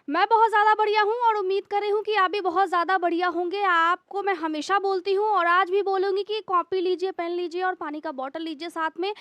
मैं बहुत ज़्यादा बढ़िया हूँ और उम्मीद कर रही हूँ कि आप भी बहुत ज़्यादा बढ़िया होंगे। आपको मैं हमेशा बोलती हूँ और आज भी बोलूँगी कि कॉपी लीजिए, पेन लीजिए और पानी का बॉटल लीजिए साथ में।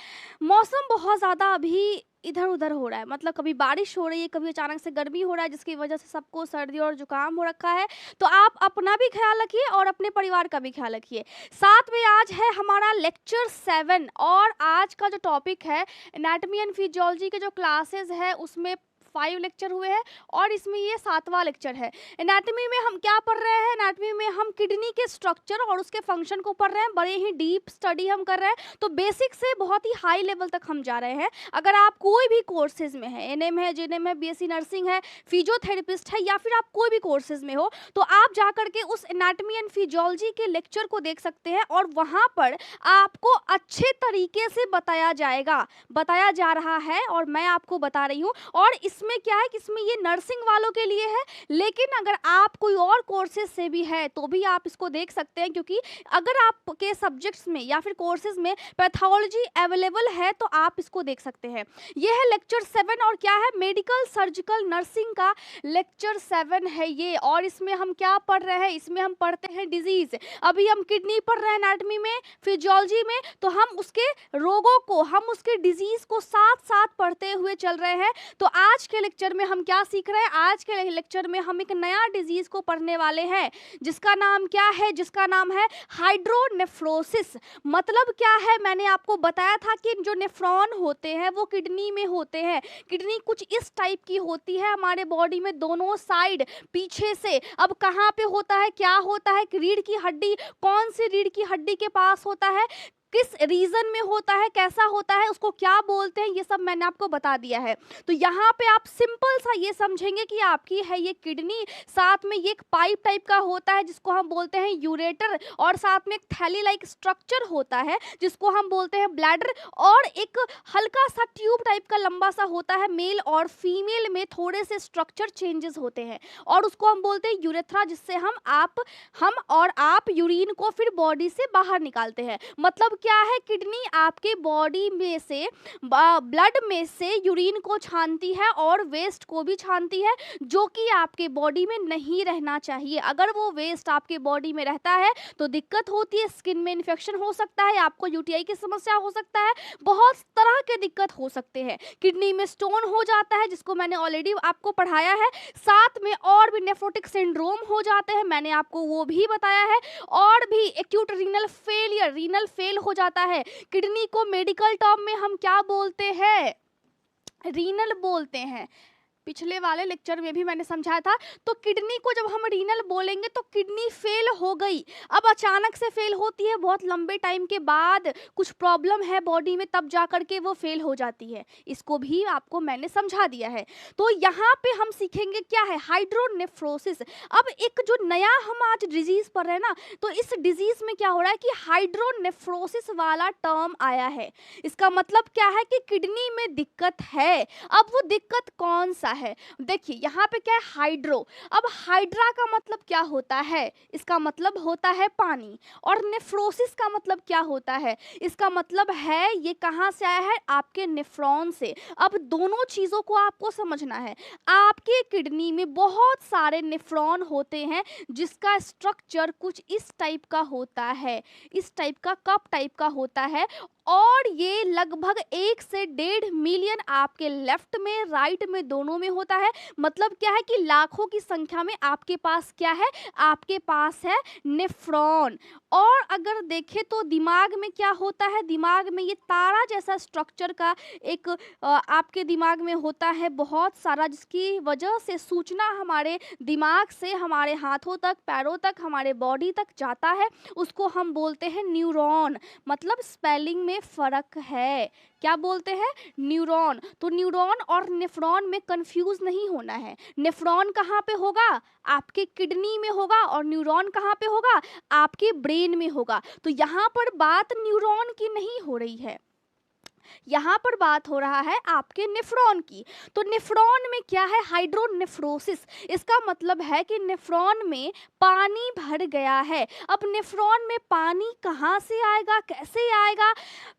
मौसम बहुत ज़्यादा अभी इधर-उधर हो रहा है, मतलब कभी बारिश हो रही है, कभी अचानक से गर्मी हो रहा है, जिसकी वजह से सबको सर्दी और जुकाम हो रखा है। तो आप अपना भी ख्याल रखिए और अपने परिवार का भी ख्याल रखिए। साथ में आज है हमारा लेक्चर 7 और आज का जो टॉपिक है एनाटॉमी एंड फिजियोलॉजी के जो क्लासेस है उसमें 5 लेक्चर हुए हैं और इसमें ये 7वां लेक्चर है। एनाटॉमी में हम क्या पढ़ रहे हैं? एनाटॉमी में हम किडनी के स्ट्रक्चर और उसके फंक्शन को पढ़ रहे हैं। बड़े ही डीप स्टडी हम कर रहे हैं, तो बेसिक से बहुत ही हाई लेवल तक हम जा रहे हैं। अगर आप कोई भी कोर्सेज में है, एनएम है, जेएनएम है, बीएससी नर्सिंग है, फिजियोथेरेपिस्ट है या फिर आप कोई भी कोर्सेज में हो, तो आप जा करके उस एनाटॉमी एंड फिजियोलॉजी के लेक्चर को देख सकते हैं और वहां पर आपको अच्छे तरीके से बताया जाएगा, बताया जा रहा है और मैं आपको बता रही हूँ। और इसमें क्या है कि इसमें ये नर्सिंग वालों के लिए है, लेकिन अगर आप कोई और कोर्सेज से भी है तो भी आप इसको देख सकते हैं, क्योंकि अगर आपके सब्जेक्ट्स में या फिर कोर्सेज में पैथोलॉजी अवेलेबल है तो आप इसको देख सकते हैं। ये है लेक्चर 7 और क्या है, मेडिकल सर्जिकल नर्सिंग का लेक्चर 7 है ये। और इसमें हम क्या पढ़ रहे हैं? इसमें हम पढ़ते हैं डिजीज। अभी हम किडनी पढ़ रहे हैं एनाटॉमी में, फिजियोलॉजी में, तो हम उसके रोगों को, हम उसके डिजीज को साथ साथ पढ़ते हुए चल रहे हैं। तो आज के लेक्चर में हम क्या सीख रहे हैं? आज के लेक्चर में हम एक नया डिजीज को पढ़ने वाले हैं, जिसका नाम क्या है? जिसका नाम है हाइड्रोनेफ्रोसिस। मतलब क्या है? मैंने आपको बताया था कि जो नेफ्रॉन होते हैं वो किडनी में होते हैं। किडनी कुछ इस टाइप की होती है हमारे बॉडी में, दोनों साइड पीछे से। अब कहाँ पे होता है, क्या होता है, रीढ़ की हड्डी, कौन सी रीढ़ की हड्डी के पास होता है, किस रीजन में होता है, कैसा होता है, उसको क्या बोलते हैं, ये सब मैंने आपको बता दिया है। तो यहाँ पे आप सिंपल सा ये समझेंगे कि आपकी है ये किडनी, साथ में ये एक पाइप टाइप का होता है जिसको हम बोलते हैं यूरेटर, और साथ में एक थैली लाइक स्ट्रक्चर होता है जिसको हम बोलते हैं ब्लैडर, और एक हल्का सा ट्यूब टाइप का लंबा सा होता है। मेल और फीमेल में थोड़े से स्ट्रक्चर चेंजेस होते हैं और उसको हम बोलते हैं यूरेथ्रा, जिससे हम और आप यूरिन को फिर बॉडी से बाहर निकालते हैं। मतलब क्या है, किडनी आपके बॉडी में से ब्लड में से यूरिन को छानती है और वेस्ट को भी छानती है, जो कि आपके बॉडी में नहीं रहना चाहिए। अगर वो वेस्ट आपके बॉडी में रहता है तो दिक्कत होती है, स्किन में इन्फेक्शन हो सकता है, आपको यूटीआई की समस्या हो सकता है, बहुत तरह के दिक्कत हो सकते हैं। किडनी में स्टोन हो जाता है, जिसको मैंने ऑलरेडी आपको पढ़ाया है। साथ में और भी नेफ्रोटिक सिंड्रोम हो जाते हैं, मैंने आपको वो भी बताया है। और भी acute renal failure, renal fail हो जाता है। किडनी को मेडिकल टर्म में हम क्या बोलते हैं? रीनल बोलते हैं। पिछले वाले लेक्चर में भी मैंने समझाया था। तो किडनी को जब हम रीनल बोलेंगे तो किडनी फेल हो गई, अब अचानक से फेल होती है, बहुत लंबे टाइम के बाद कुछ प्रॉब्लम है बॉडी में, तब जा करके वो फेल हो जाती है। इसको भी आपको मैंने समझा दिया है। तो यहाँ पे हम सीखेंगे क्या है, हाइड्रोनेफ्रोसिस। अब एक जो नया हम आज डिजीज पढ़ रहे हैं ना, तो इस डिजीज में क्या हो रहा है कि हाइड्रोनेफ्रोसिस वाला टर्म आया है। इसका मतलब क्या है कि किडनी में दिक्कत है। अब वो दिक्कत कौन सा है? देखिए यहाँ पे क्या है, हाइड्रो। अब हाइड्रा का मतलब क्या होता है? इसका मतलब होता है पानी। और नेफ्रोसिस का मतलब क्या होता है? इसका मतलब है ये कहाँ से आया है? आपके नेफ्रॉन से। अब दोनों चीजों को आपको समझना है। आपके किडनी में बहुत सारे नेफ्रॉन होते हैं, जिसका स्ट्रक्चर कुछ इस टाइप का होता है, इस टाइप का कप टाइप का होता है। और ये लगभग 1 से 1.5 मिलियन आपके लेफ्ट में, राइट में, दोनों में होता है। मतलब क्या है कि लाखों की संख्या में आपके पास क्या है? आपके पास है नेफ्रॉन। और अगर देखें तो दिमाग में क्या होता है? दिमाग में ये तारा जैसा स्ट्रक्चर का एक आपके दिमाग में होता है बहुत सारा, जिसकी वजह से सूचना हमारे दिमाग से हमारे हाथों तक, पैरों तक, हमारे बॉडी तक जाता है। उसको हम बोलते हैं न्यूरॉन। मतलब स्पेलिंग में फर्क है, क्या बोलते हैं? न्यूरॉन। तो न्यूरॉन और नेफ्रॉन में कंफ्यूज नहीं होना है। नेफ्रॉन कहाँ पे होगा? आपके किडनी में होगा। और न्यूरॉन कहाँ पे होगा? आपके ब्रेन में होगा। तो यहाँ पर बात न्यूरॉन की नहीं हो रही है, यहाँ पर बात हो रहा है आपके नेफ्रॉन की। तो नेफ्रॉन में क्या है, हाइड्रोनेफ्रोसिस। इसका मतलब है कि नेफ्रॉन में पानी भर गया है। अब नेफ्रॉन में पानी कहाँ से आएगा, कैसे आएगा,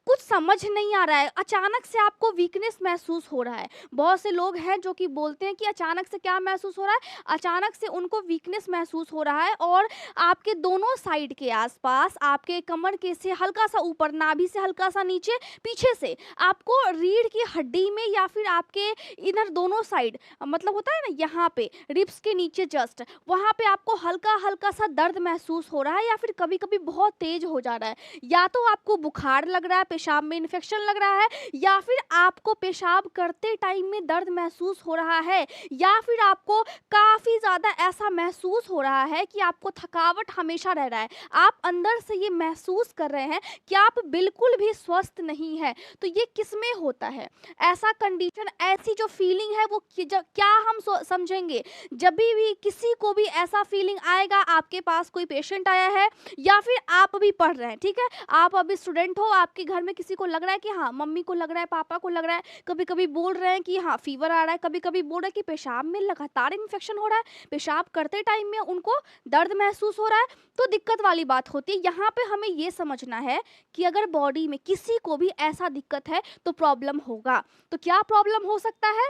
कुछ समझ नहीं आ रहा है। अचानक से आपको वीकनेस महसूस हो रहा है। बहुत से लोग हैं जो कि बोलते हैं कि अचानक से क्या महसूस हो रहा है, अचानक से उनको वीकनेस महसूस हो रहा है और आपके दोनों साइड के आसपास, आपके कमर के से हल्का सा ऊपर, नाभि से हल्का सा नीचे, पीछे से आपको रीढ़ की हड्डी में या फिर आपके इधर दोनों साइड, मतलब होता है ना यहाँ पे रिब्स के नीचे जस्ट वहाँ पे आपको हल्का हल्का सा दर्द महसूस हो रहा है, या फिर कभी कभी बहुत तेज हो जा रहा है। या तो आपको बुखार लग रहा है, पेशाब में इन्फेक्शन लग रहा है, या फिर आपको पेशाब करते टाइम में दर्द महसूस हो रहा है, या फिर आपको काफ़ी ज़्यादा ऐसा महसूस हो रहा है कि आपको थकावट हमेशा रह रहा है। आप अंदर से ये महसूस कर रहे हैं कि आप बिल्कुल भी स्वस्थ नहीं है। तो ये किस में होता है ऐसा कंडीशन, ऐसी जो फीलिंग है वो क्या हम समझेंगे जब भी किसी को भी ऐसा फीलिंग आएगा, आपके पास कोई पेशेंट आया है या फिर आप अभी पढ़ रहे हैं, ठीक है, आप अभी स्टूडेंट हो, आपके घर में किसी को लग रहा है कि हाँ, मम्मी को लग रहा है, पापा को लग रहा है, कभी कभी बोल रहे हैं कि हाँ फीवर आ रहा है, कभी कभी बोल रहे हैं कि पेशाब में लगातार इन्फेक्शन हो रहा है, पेशाब करते टाइम में उनको दर्द महसूस हो रहा है, तो दिक्कत वाली बात होती है। यहाँ पे हमें ये समझना है कि अगर बॉडी में किसी को भी ऐसा दिक्कत है तो प्रॉब्लम होगा। तो क्या प्रॉब्लम हो सकता है,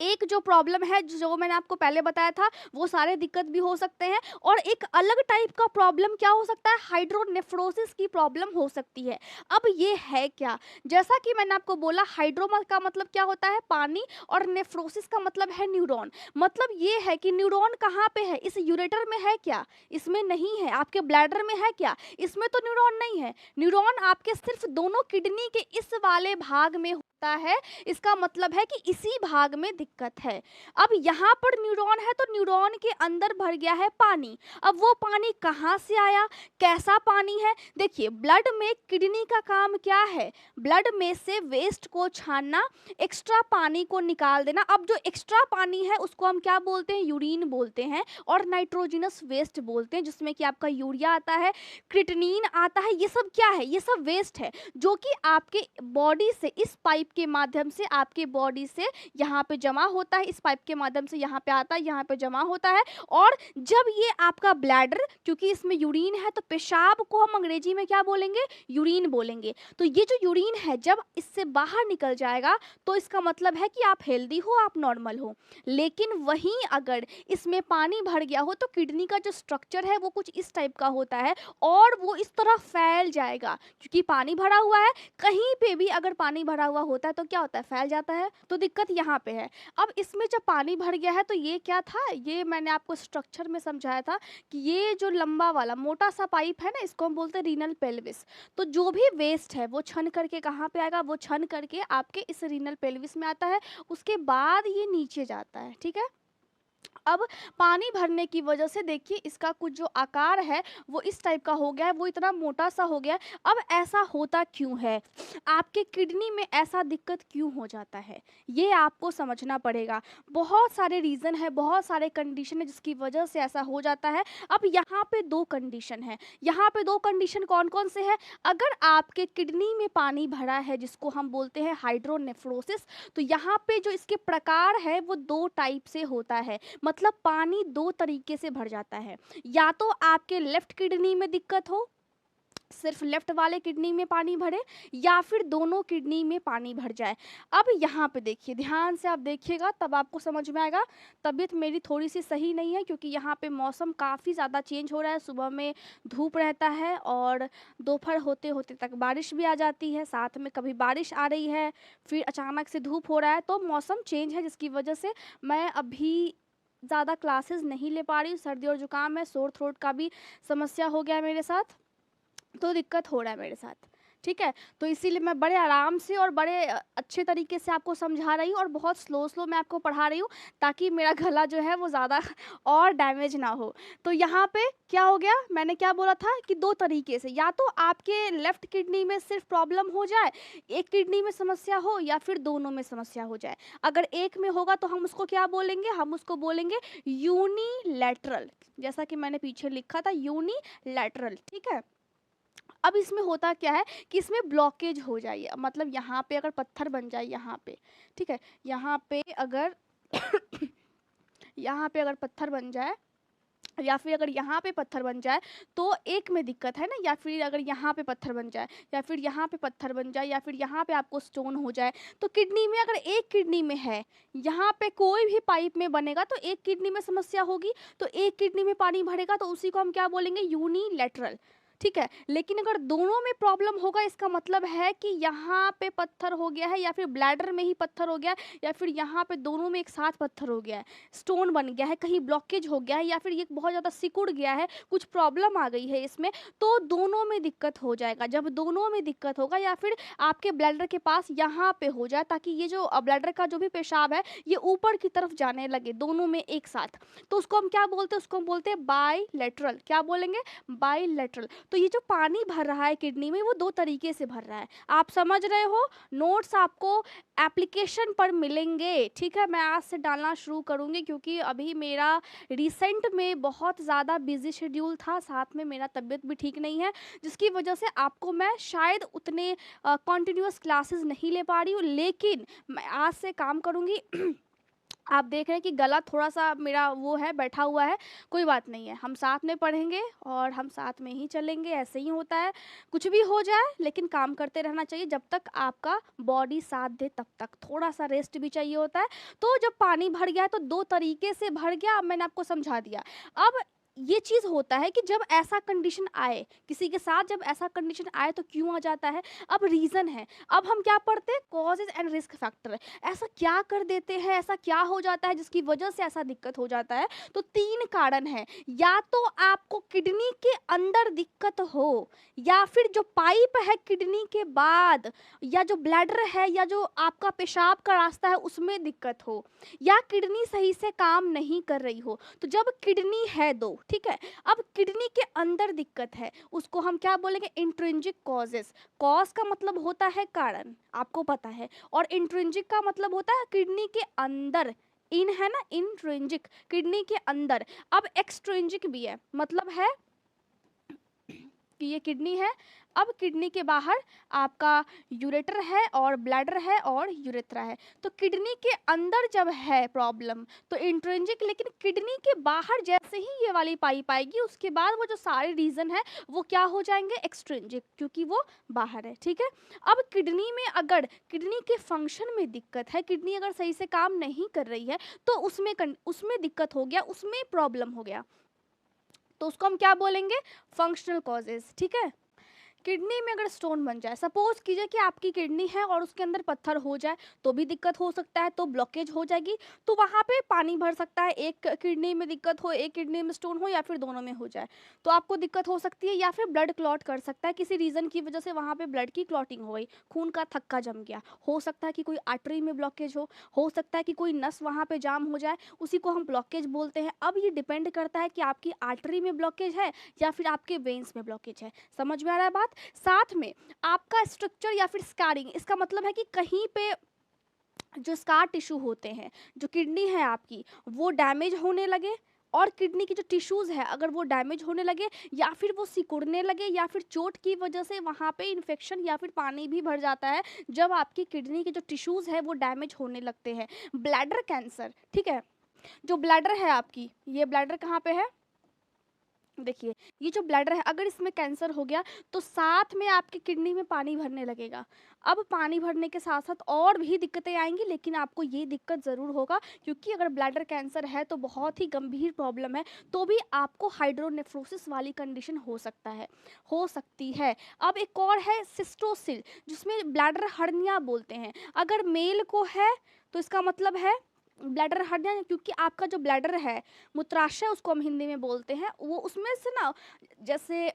एक जो प्रॉब्लम है जो मैंने आपको पहले बताया था वो सारे दिक्कत भी हो सकते हैं, और एक अलग टाइप का प्रॉब्लम क्या हो सकता है, हाइड्रोनेफ्रोसिस की प्रॉब्लम हो सकती है। अब ये है क्या, जैसा कि मैंने आपको बोला, हाइड्रो का मतलब क्या होता है, पानी, और नेफ्रोसिस का मतलब है न्यूरॉन। मतलब ये है कि न्यूरॉन कहाँ पे है, इस यूरेटर में है क्या, इसमें नहीं है। आपके ब्लैडर में है क्या, इसमें तो न्यूरॉन नहीं है। न्यूरॉन आपके सिर्फ दोनों किडनी के इस वाले भाग में होता है। इसका मतलब है कि इसी भाग में दिक्कत है। अब यहाँ पर न्यूरॉन है तो न्यूरॉन के अंदर भर गया है पानी। अब वो पानी कहाँ से आया, कैसा पानी है, देखिए ब्लड में किडनी का काम क्या है, ब्लड में से वेस्ट को छानना, एक्स्ट्रा पानी को निकाल देना। अब जो एक्स्ट्रा पानी है उसको हम क्या बोलते हैं, यूरिन बोलते हैं, और नाइट्रोजनस वेस्ट बोलते हैं, जिसमें कि आपका यूरिया आता है, क्रिएटिनिन आता है। ये सब क्या है, ये सब वेस्ट है जो कि आपके बॉडी से, इस पाइप के माध्यम से आपके बॉडी से यहाँ पे जमा होता है, इस पाइप के माध्यम से यहाँ पे आता है, यहाँ पे जमा होता है। और जब ये आपका ब्लैडर, क्योंकि इसमें यूरिन है तो पेशाब को हम अंग्रेजी में क्या बोलेंगे, यूरिन बोलेंगे। तो ये जो यूरिन है जब इससे बाहर निकल जाएगा तो इसका मतलब है कि आप हेल्दी हो, आप नॉर्मल हो। लेकिन वहीं अगर इसमें पानी भर गया हो तो किडनी का जो स्ट्रक्चर है वो कुछ इस टाइप का होता है, और वो इस तरह फैल जाएगा, क्योंकि पानी भरा हुआ है। कहीं पे भी अगर पानी भरा हुआ होता है तो क्या होता है, फैल जाता है। तो दिक्कत यहाँ पे है। अब इसमें जब पानी भर गया है तो ये क्या था, ये मैंने आपको स्ट्रक्चर में समझाया था कि ये जो लंबा वाला मोटा सा पाइप है ना, इसको हम बोलते हैं रीनल पेल्विस। तो जो भी वेस्ट है वो छन करके कहाँ पे आएगा, वो छन करके आपके इस रीनल पेल्विस में आता है, उसके बाद ये नीचे जाता है, ठीक है। अब पानी भरने की वजह से देखिए इसका कुछ जो आकार है वो इस टाइप का हो गया है, वो इतना मोटा सा हो गया है। अब ऐसा होता क्यों है, आपके किडनी में ऐसा दिक्कत क्यों हो जाता है, ये आपको समझना पड़ेगा। बहुत सारे रीज़न है, बहुत सारे कंडीशन है जिसकी वजह से ऐसा हो जाता है। अब यहाँ पे दो कंडीशन है, यहाँ पे दो कंडीशन कौन कौन से हैं, अगर आपके किडनी में पानी भरा है जिसको हम बोलते हैं हाइड्रोनेफ्रोसिस, तो यहाँ पे जो इसके प्रकार है वो दो टाइप से होता है। मतलब पानी दो तरीके से भर जाता है, या तो आपके लेफ्ट किडनी में दिक्कत हो, सिर्फ लेफ्ट वाले किडनी में पानी भरे, या फिर दोनों किडनी में पानी भर जाए। अब यहाँ पे देखिए, ध्यान से आप देखिएगा तब आपको समझ में आएगा। तबीयत मेरी थोड़ी सी सही नहीं है क्योंकि यहाँ पे मौसम काफ़ी ज़्यादा चेंज हो रहा है। सुबह में धूप रहता है और दोपहर होते होते तक बारिश भी आ जाती है, साथ में कभी बारिश आ रही है, फिर अचानक से धूप हो रहा है। तो मौसम चेंज है जिसकी वजह से मैं अभी ज़्यादा क्लासेस नहीं ले पा रही हूँ। सर्दी और जुकाम है, सोर थ्रोट का भी समस्या हो गया है मेरे साथ, तो दिक्कत हो रहा है मेरे साथ, ठीक है। तो इसीलिए मैं बड़े आराम से और बड़े अच्छे तरीके से आपको समझा रही हूँ, और बहुत स्लो स्लो मैं आपको पढ़ा रही हूँ ताकि मेरा गला जो है वो ज़्यादा और डैमेज ना हो। तो यहाँ पे क्या हो गया, मैंने क्या बोला था कि दो तरीके से, या तो आपके लेफ्ट किडनी में सिर्फ प्रॉब्लम हो जाए, एक किडनी में समस्या हो, या फिर दोनों में समस्या हो जाए। अगर एक में होगा तो हम उसको क्या बोलेंगे, हम उसको बोलेंगे यूनिलैटरल, जैसा कि मैंने पीछे लिखा था यूनिलैटरल, ठीक है। अब इसमें होता क्या है कि इसमें ब्लॉकेज हो जाए, मतलब यहाँ पे अगर पत्थर बन जाए यहाँ पे, ठीक है, यहाँ पे अगर यहाँ पे अगर पत्थर बन जाए या फिर अगर यहाँ पे पत्थर बन जाए तो एक में दिक्कत है ना, या फिर अगर यहाँ पे पत्थर बन जाए या फिर यहाँ पे पत्थर बन जाए या फिर यहाँ पे आपको स्टोन हो जाए, तो किडनी में अगर एक किडनी में है, यहाँ पे कोई भी पाइप में बनेगा तो एक किडनी में समस्या होगी, तो एक किडनी में पानी भरेगा तो उसी को हम क्या बोलेंगे, यूनिलैटरल, ठीक है। लेकिन अगर दोनों में प्रॉब्लम होगा, इसका मतलब है कि यहाँ पे पत्थर हो गया है या फिर ब्लैडर में ही पत्थर हो गया है या फिर यहाँ पे दोनों में एक साथ पत्थर हो गया है, स्टोन बन गया है, कहीं ब्लॉकेज हो गया है या फिर ये बहुत ज़्यादा सिकुड़ गया है, कुछ प्रॉब्लम आ गई है इसमें, तो दोनों में दिक्कत हो जाएगा। जब दोनों में दिक्कत होगा या फिर आपके ब्लैडर के पास यहाँ पे हो जाए, ताकि ये जो ब्लैडर का जो भी पेशाब है ये ऊपर की तरफ जाने लगे दोनों में एक साथ, तो उसको हम क्या बोलते हैं, उसको हम बोलते हैं बाईलेटरल। क्या बोलेंगे, बाईलेटरल। तो ये जो पानी भर रहा है किडनी में वो दो तरीके से भर रहा है, आप समझ रहे हो। नोट्स आपको एप्लीकेशन पर मिलेंगे, ठीक है। मैं आज से डालना शुरू करूँगी क्योंकि अभी मेरा रिसेंट में बहुत ज़्यादा बिजी शेड्यूल था, साथ में मेरा तबीयत भी ठीक नहीं है, जिसकी वजह से आपको मैं शायद उतने कॉन्टिन्यूस क्लासेस नहीं ले पा रही हूँ, लेकिन मैं आज से काम करूँगी। आप देख रहे हैं कि गला थोड़ा सा मेरा वो है, बैठा हुआ है, कोई बात नहीं है, हम साथ में पढ़ेंगे और हम साथ में ही चलेंगे, ऐसे ही होता है, कुछ भी हो जाए लेकिन काम करते रहना चाहिए, जब तक आपका बॉडी साथ दे तब तक। थोड़ा सा रेस्ट भी चाहिए होता है। तो जब पानी भर गया है तो दो तरीके से भर गया, अब मैंने आपको समझा दिया। अब ये चीज़ होता है कि जब ऐसा कंडीशन आए किसी के साथ, जब ऐसा कंडीशन आए तो क्यों आ जाता है, अब रीज़न है। अब हम क्या पढ़ते हैं, कॉजेज एंड रिस्क फैक्टर। ऐसा क्या कर देते हैं, ऐसा क्या हो जाता है जिसकी वजह से ऐसा दिक्कत हो जाता है, तो तीन कारण है। या तो आपको किडनी के अंदर दिक्कत हो, या फिर जो पाइप है किडनी के बाद, या जो ब्लैडर है या जो आपका पेशाब का रास्ता है उसमें दिक्कत हो, या किडनी सही से काम नहीं कर रही हो। तो जब किडनी है दो, ठीक है, अब किडनी के अंदर दिक्कत है, उसको हम क्या बोलेंगे, इंट्रिंसिक कॉजेस। कॉज का मतलब होता है कारण, आपको पता है, और इंट्रिंसिक का मतलब होता है किडनी के अंदर, इन है ना, इंट्रिंसिक किडनी के अंदर। अब एक्सट्रिंसिक भी है, मतलब है कि ये किडनी है, अब किडनी के बाहर आपका यूरेटर है और ब्लैडर है और यूरेथ्रा है। तो किडनी के अंदर जब है प्रॉब्लम तो इंट्रिंसिक, लेकिन किडनी के बाहर जैसे ही ये वाली पाइप आएगी उसके बाद वो जो सारे रीजन है वो क्या हो जाएंगे, एक्सट्रिंसिक, क्योंकि वो बाहर है, ठीक है। अब किडनी में अगर किडनी के फंक्शन में दिक्कत है, किडनी अगर सही से काम नहीं कर रही है तो उसमें दिक्कत हो गया, उसमें प्रॉब्लम हो गया, तो उसको हम क्या बोलेंगे, फंक्शनल कॉजेज, ठीक है। किडनी में अगर स्टोन बन जाए, सपोज कीजिए कि आपकी किडनी है और उसके अंदर पत्थर हो जाए तो भी दिक्कत हो सकता है, तो ब्लॉकेज हो जाएगी, तो वहाँ पे पानी भर सकता है, एक किडनी में दिक्कत हो, एक किडनी में स्टोन हो, या फिर दोनों में हो जाए तो आपको दिक्कत हो सकती है। या फिर ब्लड क्लॉट कर सकता है, किसी रीज़न की वजह से वहाँ पे ब्लड की क्लॉटिंग हो गई, खून का थक्का जम गया, हो सकता है कि कोई आर्टरी में ब्लॉकेज हो सकता है कि कोई नस वहाँ पे जाम हो जाए, उसी को हम ब्लॉकेज बोलते हैं। अब ये डिपेंड करता है कि आपकी आर्टरी में ब्लॉकेज है या फिर आपके वेन्स में ब्लॉकेज है, समझ में आ रहा है बात। साथ में आपका स्ट्रक्चर या फिर स्कारिंग, इसका मतलब है कि कहीं पे जो स्कार टिश्यू होते हैं, जो किडनी है आपकी वो डैमेज होने लगे, और किडनी की जो टिश्यूज़ है अगर वो डैमेज होने लगे या फिर वो सिकुड़ने लगे या फिर चोट की वजह से वहाँ पे इन्फेक्शन या फिर पानी भी भर जाता है, जब आपकी किडनी के जो टिश्यूज़ है वो डैमेज होने लगते हैं। ब्लैडर कैंसर, ठीक है, जो ब्लैडर है आपकी, ये ब्लैडर कहाँ पे है, देखिए ये जो ब्लैडर है अगर इसमें कैंसर हो गया तो साथ में आपकी किडनी में पानी भरने लगेगा। अब पानी भरने के साथ साथ और भी दिक्कतें आएंगी, लेकिन आपको ये दिक्कत ज़रूर होगा, क्योंकि अगर ब्लैडर कैंसर है तो बहुत ही गंभीर प्रॉब्लम है, तो भी आपको हाइड्रोनेफ्रोसिस वाली कंडीशन हो सकती है। अब एक और है सिस्टोसिल, जिसमें ब्लैडर हर्निया बोलते हैं। अगर मेल को है तो इसका मतलब है ब्लैडर हर्निया, क्योंकि आपका जो ब्लैडर है, मूत्राशय उसको हम हिंदी में बोलते हैं, वो उसमें से ना जैसे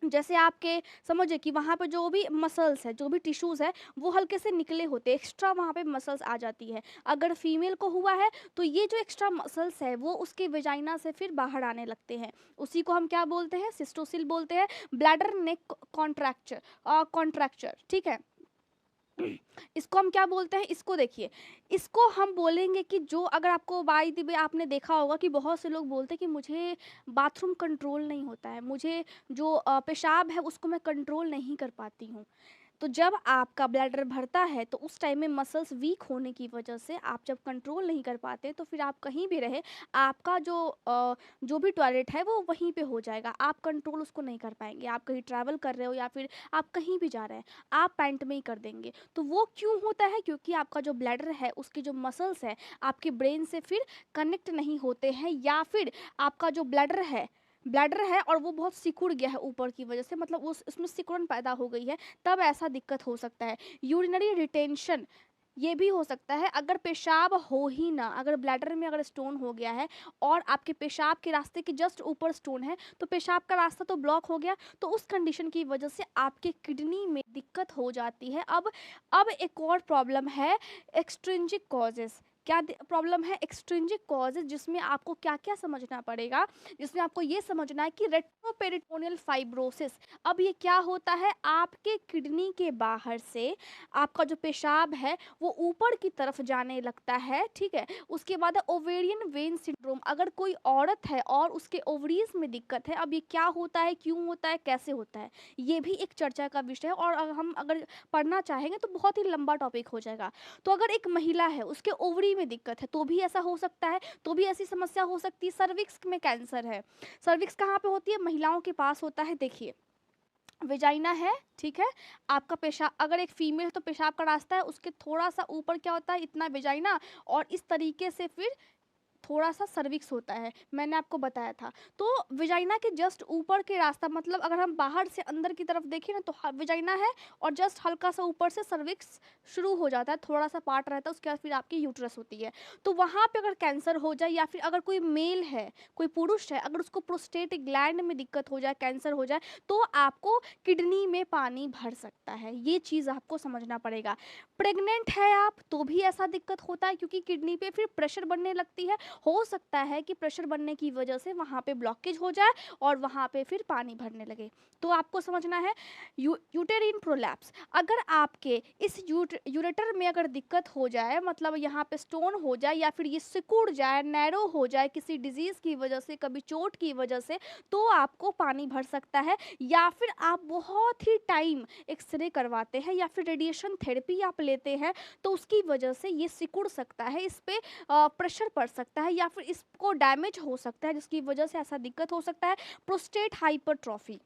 जैसे आपके समझिए कि वहाँ पे जो भी मसल्स है, जो भी टिश्यूज़ है वो हल्के से निकले होते हैं, एक्स्ट्रा वहाँ पे मसल्स आ जाती है। अगर फीमेल को हुआ है तो ये जो एक्स्ट्रा मसल्स है वो उसके वेजाइना से फिर बाहर आने लगते हैं, उसी को हम क्या बोलते हैं, सिस्टोसिल बोलते हैं। ब्लैडर नेक कॉन्ट्रैक्चर, ठीक है। इसको हम क्या बोलते हैं, इसको देखिए, इसको हम बोलेंगे कि जो अगर आपको बाय द वे आपने देखा होगा कि बहुत से लोग बोलते हैं कि मुझे बाथरूम कंट्रोल नहीं होता है, मुझे जो पेशाब है उसको मैं कंट्रोल नहीं कर पाती हूँ। तो जब आपका ब्लैडर भरता है तो उस टाइम में मसल्स वीक होने की वजह से आप जब कंट्रोल नहीं कर पाते तो फिर आप कहीं भी रहे, आपका जो भी टॉयलेट है वो वहीं पे हो जाएगा, आप कंट्रोल उसको नहीं कर पाएंगे। आप कहीं ट्रैवल कर रहे हो या फिर आप कहीं भी जा रहे हैं, आप पैंट में ही कर देंगे। तो वो क्यों होता है, क्योंकि आपका जो ब्लैडर है उसके जो मसल्स है आपके ब्रेन से फिर कनेक्ट नहीं होते हैं, या फिर आपका जो ब्लैडर है और वो बहुत सिकुड़ गया है ऊपर की वजह से, मतलब उस उसमें सिकुड़न पैदा हो गई है, तब ऐसा दिक्कत हो सकता है। यूरिनरी रिटेंशन ये भी हो सकता है, अगर पेशाब हो ही ना, अगर ब्लैडर में अगर स्टोन हो गया है और आपके पेशाब के रास्ते के जस्ट ऊपर स्टोन है, तो पेशाब का रास्ता तो ब्लॉक हो गया, तो उस कंडीशन की वजह से आपके किडनी में दिक्कत हो जाती है। अब एक और प्रॉब्लम है, एक्सट्रिंजिक कॉजेस। क्या प्रॉब्लम है, एक्सट्रिंजिक कॉजेज, जिसमें आपको क्या क्या समझना पड़ेगा, जिसमें आपको ये समझना है कि रेट्रोपेरिटोनियल फाइब्रोसिस। अब ये क्या होता है, आपके किडनी के बाहर से आपका जो पेशाब है वो ऊपर की तरफ जाने लगता है, ठीक है। उसके बाद ओवेरियन वेन सिंड्रोम, अगर कोई औरत है और उसके ओवरीज में दिक्कत है, अब ये क्या होता है, क्यों होता है, कैसे होता है, ये भी एक चर्चा का विषय है, और हम अगर पढ़ना चाहेंगे तो बहुत ही लंबा टॉपिक हो जाएगा। तो अगर एक महिला है उसके ओवरी में दिक्कत है तो भी ऐसा हो सकता है, तो भी ऐसी समस्या हो सकती है। सर्विक्स में कैंसर है, सर्विक्स कहाँ पे होती है, महिलाओं के पास होता है। देखिए, वेजाइना है, ठीक है, आपका पेशाब, अगर एक फीमेल है तो पेशाब का रास्ता है उसके थोड़ा सा ऊपर क्या होता है, इतना वेजाइना, और इस तरीके से फिर थोड़ा सा सर्विक्स होता है, मैंने आपको बताया था। तो विजाइना के जस्ट ऊपर के रास्ता, मतलब अगर हम बाहर से अंदर की तरफ देखें ना तो विजाइना है, और जस्ट हल्का सा ऊपर से सर्विक्स शुरू हो जाता है, थोड़ा सा पार्ट रहता है, उसके बाद फिर आपकी यूट्रस होती है। तो वहाँ पे अगर कैंसर हो जाए, या फिर अगर कोई मेल है, कोई पुरुष है, अगर उसको प्रोस्टेट ग्लैंड में दिक्कत हो जाए, कैंसर हो जाए, तो आपको किडनी में पानी भर सकता है, ये चीज़ आपको समझना पड़ेगा। प्रेग्नेंट है आप तो भी ऐसा दिक्कत होता है, क्योंकि किडनी पे फिर प्रेशर बढ़ने लगती है, हो सकता है कि प्रेशर बनने की वजह से वहाँ पे ब्लॉकेज हो जाए और वहाँ पे फिर पानी भरने लगे। तो आपको समझना है यूटेरिन प्रोलैप्स, अगर आपके इस यूरेटर में अगर दिक्कत हो जाए, मतलब यहाँ पे स्टोन हो जाए या फिर ये सिकुड़ जाए, नैरो हो जाए किसी डिजीज़ की वजह से, कभी चोट की वजह से, तो आपको पानी भर सकता है। या फिर आप बहुत ही टाइम एक्सरे करवाते हैं या फिर रेडिएशन थेरेपी आप लेते हैं, तो उसकी वजह से ये सिकुड़ सकता है, इस पे प्रेशर पड़ सकता है, या फिर इसको डैमेज हो सकता है, जिसकी वजह से ऐसा दिक्कत हो सकता है। प्रोस्टेट हाइपरट्रॉफी,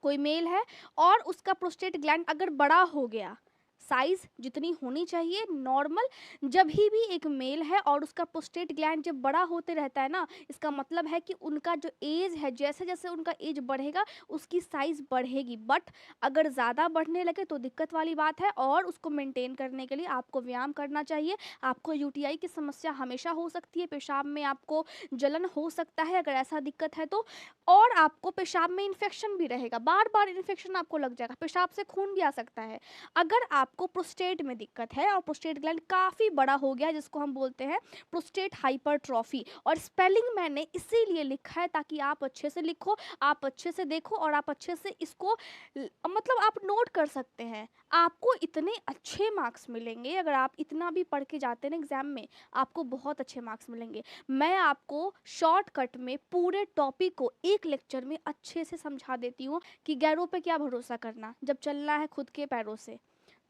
कोई मेल है और उसका प्रोस्टेट ग्लैंड अगर बड़ा हो गया, साइज जितनी होनी चाहिए नॉर्मल, जब भी एक मेल है और उसका प्रोस्टेट ग्लैंड जब बड़ा होते रहता है ना, इसका मतलब है कि उनका जो एज है, जैसे जैसे उनका एज बढ़ेगा उसकी साइज बढ़ेगी, बट अगर ज़्यादा बढ़ने लगे तो दिक्कत वाली बात है, और उसको मेंटेन करने के लिए आपको व्यायाम करना चाहिए। आपको यूटीआई की समस्या हमेशा हो सकती है, पेशाब में आपको जलन हो सकता है अगर ऐसा दिक्कत है तो, और आपको पेशाब में इन्फेक्शन भी रहेगा, बार बार इन्फेक्शन आपको लग जाएगा, पेशाब से खून भी आ सकता है। अगर आपको प्रोस्टेट में दिक्कत है और प्रोस्टेट ग्लैंड काफ़ी बड़ा हो गया है, जिसको हम बोलते हैं प्रोस्टेट हाइपरट्रॉफी, और स्पेलिंग मैंने इसीलिए लिखा है ताकि आप अच्छे से लिखो, आप अच्छे से देखो, और आप अच्छे से इसको मतलब आप नोट कर सकते हैं। आपको इतने अच्छे मार्क्स मिलेंगे अगर आप इतना भी पढ़ के जाते हैं ना एग्जाम में, आपको बहुत अच्छे मार्क्स मिलेंगे। मैं आपको शॉर्टकट में पूरे टॉपिक को एक लेक्चर में अच्छे से समझा देती हूँ कि गैरों पे क्या भरोसा करना जब चलना है खुद के पैरों से।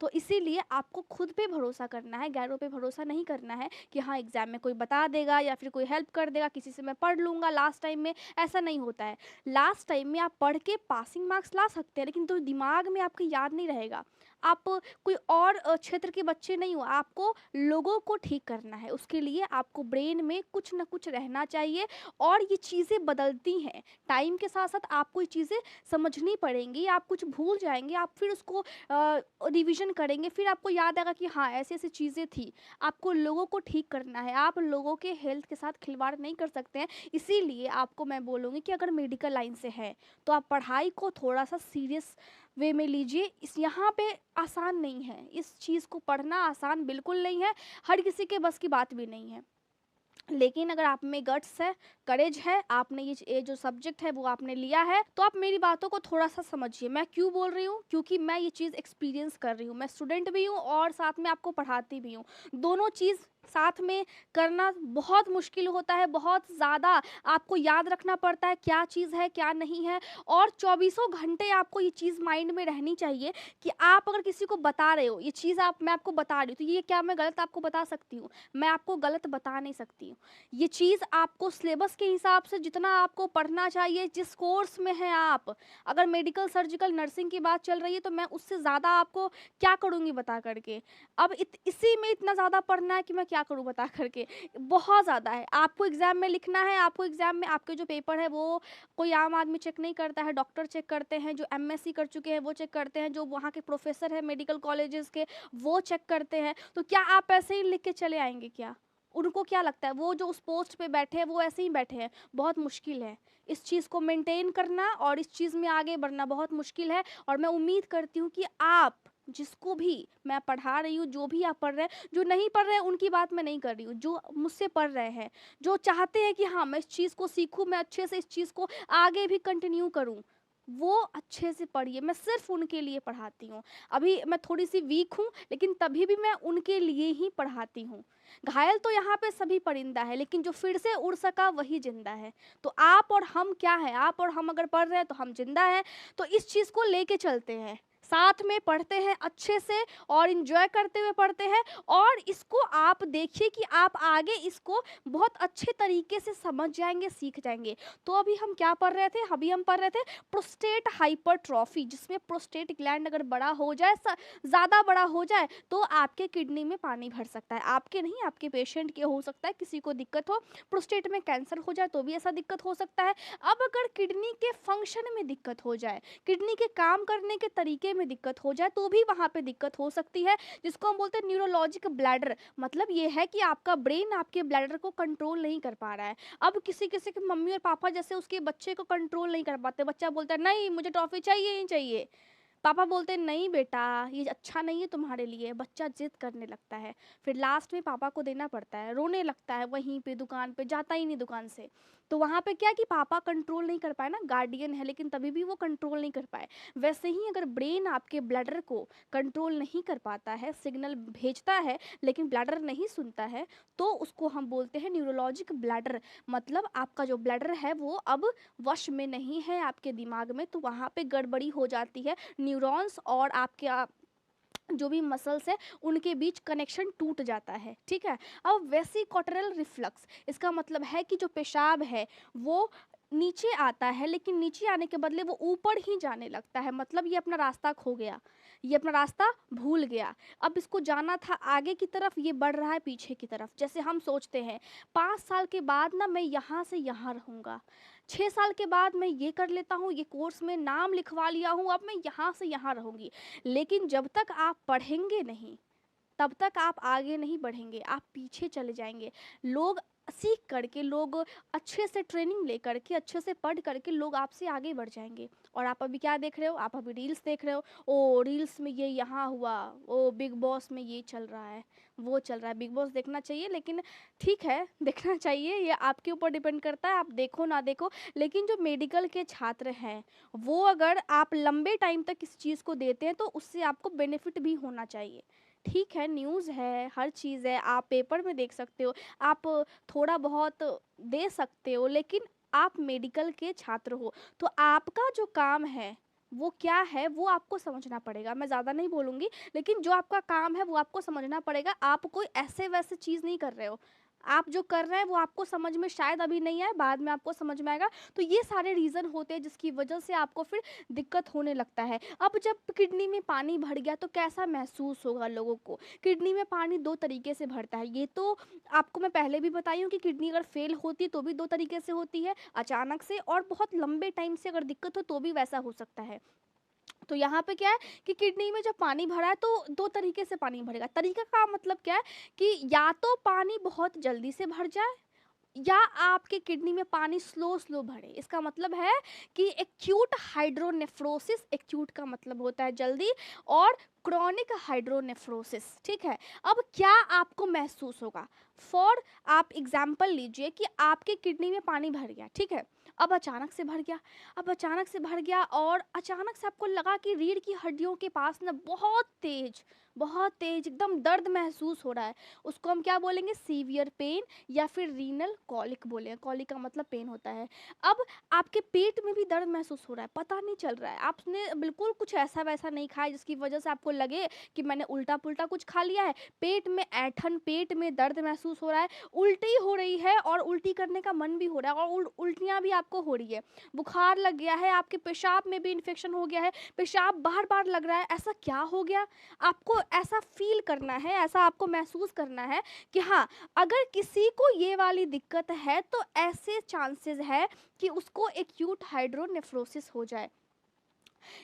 तो इसीलिए आपको खुद पे भरोसा करना है, गैरों पे भरोसा नहीं करना है कि हाँ एग्जाम में कोई बता देगा या फिर कोई हेल्प कर देगा, किसी से मैं पढ़ लूँगा लास्ट टाइम में, ऐसा नहीं होता है। लास्ट टाइम में आप पढ़ के पासिंग मार्क्स ला सकते हैं, लेकिन तो दिमाग में आपके याद नहीं रहेगा। आप कोई और क्षेत्र के बच्चे नहीं हो, आपको लोगों को ठीक करना है, उसके लिए आपको ब्रेन में कुछ ना कुछ रहना चाहिए, और ये चीज़ें बदलती हैं टाइम के साथ साथ, आपको ये चीज़ें समझनी पड़ेंगी, आप कुछ भूल जाएंगे, आप फिर उसको रिवीजन करेंगे, फिर आपको याद आएगा कि हाँ ऐसी ऐसी चीज़ें थी। आपको लोगों को ठीक करना है, आप लोगों के हेल्थ के साथ खिलवाड़ नहीं कर सकते हैं। इसीलिए आपको मैं बोलूँगी कि अगर मेडिकल लाइन से है तो आप पढ़ाई को थोड़ा सा सीरियस वे में लीजिए। इस यहाँ पे आसान नहीं है, इस चीज़ को पढ़ना आसान बिल्कुल नहीं है, हर किसी के बस की बात भी नहीं है। लेकिन अगर आप में गट्स है, करेज है, आपने ये जो सब्जेक्ट है वो आपने लिया है, तो आप मेरी बातों को थोड़ा-सा समझिए। मैं क्यों बोल रही हूँ? क्योंकि मैं ये चीज़ एक्सपीरियंस कर रही हूँ। मैं स्टूडेंट भी हूँ और साथ में आपको पढ़ाती भी हूँ। दोनों चीज़ साथ में करना बहुत मुश्किल होता है, बहुत ज़्यादा आपको याद रखना पड़ता है, क्या चीज़ है, क्या नहीं है, और चौबीसों घंटे आपको ये चीज़ माइंड में रहनी चाहिए कि आप अगर किसी को बता रहे हो, ये चीज़ मैं आपको बता रही हूँ, तो ये क्या मैं गलत आपको बता सकती हूँ? मैं आपको गलत बता नहीं सकती हूँ। ये चीज़ आपको सिलेबस के हिसाब से जितना आपको पढ़ना चाहिए, जिस कोर्स में हैं आप, अगर मेडिकल, सर्जिकल, नर्सिंग की बात चल रही है, तो मैं उससे ज़्यादा आपको क्या करूँगी बता कर के। अब इसी में इतना ज़्यादा पढ़ना है कि मैं क्या करूँ बता कर के, बहुत ज़्यादा है। आपको एग्ज़ाम में लिखना है, आपको एग्ज़ाम में आपके जो पेपर है वो कोई आम आदमी चेक नहीं करता है, डॉक्टर चेक करते हैं, जो एमएससी कर चुके हैं वो चेक करते हैं, जो वहाँ के प्रोफ़ेसर हैं मेडिकल कॉलेजेस के वो चेक करते हैं। तो क्या आप ऐसे ही लिख के चले आएँगे क्या? उनको क्या लगता है वो जो उस पोस्ट पे बैठे हैं वो ऐसे ही बैठे हैं? बहुत मुश्किल है। इस चीज़ को मेंटेन करना और इस चीज़ में आगे बढ़ना बहुत मुश्किल है, और मैं उम्मीद करती हूँ कि आप जिसको भी मैं पढ़ा रही हूँ, जो भी आप पढ़ रहे हैं, जो नहीं पढ़ रहे हैं उनकी बात मैं नहीं कर रही हूँ, जो मुझसे पढ़ रहे हैं, जो चाहते हैं कि हाँ, मैं इस चीज़ को सीखूँ, मैं अच्छे से इस चीज़ को आगे भी कंटिन्यू करूँ, वो अच्छे से पढ़िए। मैं सिर्फ़ उनके लिए पढ़ाती हूँ। अभी मैं थोड़ी-सी वीक हूँ, लेकिन तभी भी मैं उनके लिए ही पढ़ाती हूँ। घायल तो यहाँ पे सभी परिंदा है, लेकिन जो फिर से उड़ सका वही जिंदा है। तो आप और हम क्या है, आप और हम अगर पढ़ रहे हैं तो हम जिंदा हैं। तो इस चीज़ को लेके चलते हैं, साथ में पढ़ते हैं अच्छे से और इंजॉय करते हुए पढ़ते हैं, और इसको आप देखिए कि आप आगे इसको बहुत अच्छे तरीके से समझ जाएंगे, सीख जाएंगे। तो अभी हम क्या पढ़ रहे थे? अभी हम पढ़ रहे थे प्रोस्टेट हाइपरट्रॉफी, जिसमें प्रोस्टेट ग्लैंड अगर बड़ा हो जाए, ज़्यादा बड़ा हो जाए, तो आपके किडनी में पानी भर सकता है। आपके नहीं, आपके पेशेंट के हो सकता है, किसी को दिक्कत हो, प्रोस्टेट में कैंसर हो जाए तो भी ऐसा दिक्कत हो सकता है। अब अगर किडनी के फंक्शन में दिक्कत हो जाए, किडनी के काम करने के तरीके में दिक्कत हो जाए, तो भी वहाँ पे दिक्कत हो सकती है, जिसको हम बोलते हैं न्यूरोलॉजिक ब्लैडर। मतलब ये है कि आपका ब्रेन आपके ब्लैडर को कंट्रोल नहीं कर पा रहा है। अब किसी-किसी के मम्मी और पापा जैसे उसके बच्चे को कंट्रोल नहीं कर पाते। बच्चा बोलता है, "नहीं, मुझे टॉफ़ी चाहिए ही चाहिए।" पापा बोलते हैं, नहीं बेटा, ये अच्छा नहीं है तुम्हारे लिए। बच्चा जिद करने लगता है, फिर लास्ट में पापा को देना पड़ता है, रोने लगता है, वहीं पे दुकान पे जाता ही नहीं दुकान से। तो वहाँ पे क्या कि पापा कंट्रोल नहीं कर पाए ना, गार्डियन है लेकिन तभी भी वो कंट्रोल नहीं कर पाए। वैसे ही अगर ब्रेन आपके ब्लैडर को कंट्रोल नहीं कर पाता है, सिग्नल भेजता है लेकिन ब्लैडर नहीं सुनता है, तो उसको हम बोलते हैं न्यूरोलॉजिक ब्लैडर। मतलब आपका जो ब्लैडर है वो अब वश में नहीं है आपके दिमाग में, तो वहाँ पे गड़बड़ी हो जाती है। न्यूरॉन्स और आपके जो भी मसल्स है उनके बीच कनेक्शन टूट जाता है, ठीक है। अब वेसिकोटरल रिफ्लक्स, इसका मतलब है कि जो पेशाब है वो नीचे आता है, लेकिन नीचे आने के बदले वो ऊपर ही जाने लगता है। मतलब ये अपना रास्ता खो गया, ये अपना रास्ता भूल गया। अब इसको जाना था आगे की तरफ, ये बढ़ रहा है पीछे की तरफ। जैसे हम सोचते हैं 5 साल के बाद ना मैं यहाँ से यहाँ रहूँगा, 6 साल के बाद मैं ये कर लेता हूँ, ये कोर्स में नाम लिखवा लिया हूँ, अब मैं यहाँ से यहाँ रहूँगी। लेकिन जब तक आप पढ़ेंगे नहीं, तब तक आप आगे नहीं बढ़ेंगे, आप पीछे चले जाएँगे। लोग सीख करके, लोग अच्छे से ट्रेनिंग ले करके, अच्छे से पढ़ करके लोग आपसे आगे बढ़ जाएँगे। और आप अभी क्या देख रहे हो? आप अभी रील्स देख रहे हो। ओह! रील्स में ये यहाँ हुआ, ओह! बिग बॉस में ये चल रहा है, वो चल रहा है। बिग बॉस देखना चाहिए, लेकिन ठीक है, देखना चाहिए, ये आपके ऊपर डिपेंड करता है, आप देखो ना देखो। लेकिन जो मेडिकल के छात्र हैं, वो अगर आप लंबे टाइम तक इस चीज़ को देते हैं, तो उससे आपको बेनिफिट भी होना चाहिए। ठीक है, न्यूज़ है, हर चीज़ है, आप पेपर में देख सकते हो, आप थोड़ा बहुत दे सकते हो, लेकिन आप मेडिकल के छात्र हो, तो आपका जो काम है, वो क्या है, वो आपको समझना पड़ेगा। मैं ज़्यादा नहीं बोलूँगी, लेकिन जो आपका काम है, वो आपको समझना पड़ेगा। आप कोई ऐसे-वैसे चीज़ नहीं कर रहे हो। आप जो कर रहे हैं, वो आपको समझ में शायद अभी नहीं आए, बाद में आपको समझ में आएगा। तो ये सारे रीज़न होते हैं, जिसकी वजह से आपको फिर दिक्कत होने लगता है। अब जब किडनी में पानी भर गया, तो कैसा महसूस होगा लोगों को? किडनी में पानी 2 तरीके से भरता है। ये तो आपको मैं पहले भी बताई हूँ कि किडनी अगर फ़ेल होती है तो भी 2 तरीके से होती है, अचानक से, और बहुत लंबे टाइम से अगर दिक्कत हो तो भी वैसा हो सकता है। तो यहाँ पे क्या है कि किडनी में जब पानी भरा है, तो 2 तरीके से पानी भरेगा। तरीका का मतलब क्या है कि या तो पानी बहुत जल्दी से भर जाए, या आपके किडनी में पानी स्लो स्लो भरे। इसका मतलब है कि एक्यूट हाइड्रोनेफ्रोसिस, एक्यूट का मतलब होता है जल्दी, और क्रॉनिक हाइड्रोनेफ्रोसिस, ठीक है। अब क्या आपको महसूस होगा? फॉर आप एग्जाम्पल लीजिए कि आपके किडनी में पानी भर गया, ठीक है। अब अचानक से भर गया, अब अचानक से भर गया और अचानक से आपको लगा कि रीढ़ की हड्डियों के पास ना बहुत तेज एकदम दर्द महसूस हो रहा है। उसको हम क्या बोलेंगे? सीवियर पेन या फिर रीनल कॉलिक बोले। कॉलिक का मतलब पेन होता है। अब आपके पेट में भी दर्द महसूस हो रहा है, पता नहीं चल रहा है, आपने बिल्कुल कुछ ऐसा वैसा नहीं खाया जिसकी वजह से आपको लगे कि मैंने उल्टा पुल्टा कुछ खा लिया है। पेट में ऐंठन, पेट में दर्द महसूस हो रहा है, उल्टी हो रही है और उल्टी करने का मन भी हो रहा है और उल्टियाँ भी आपको हो रही है, बुखार लग गया है, आपके पेशाब में भी इन्फेक्शन हो गया है, पेशाब बार बार लग रहा है। ऐसा क्या हो गया? आपको ऐसा फील करना है, ऐसा आपको महसूस करना है कि हाँ, अगर किसी को ये वाली दिक्कत है तो ऐसे चांसेस है कि उसको एक्यूट हाइड्रोनेफ्रोसिस हो जाए।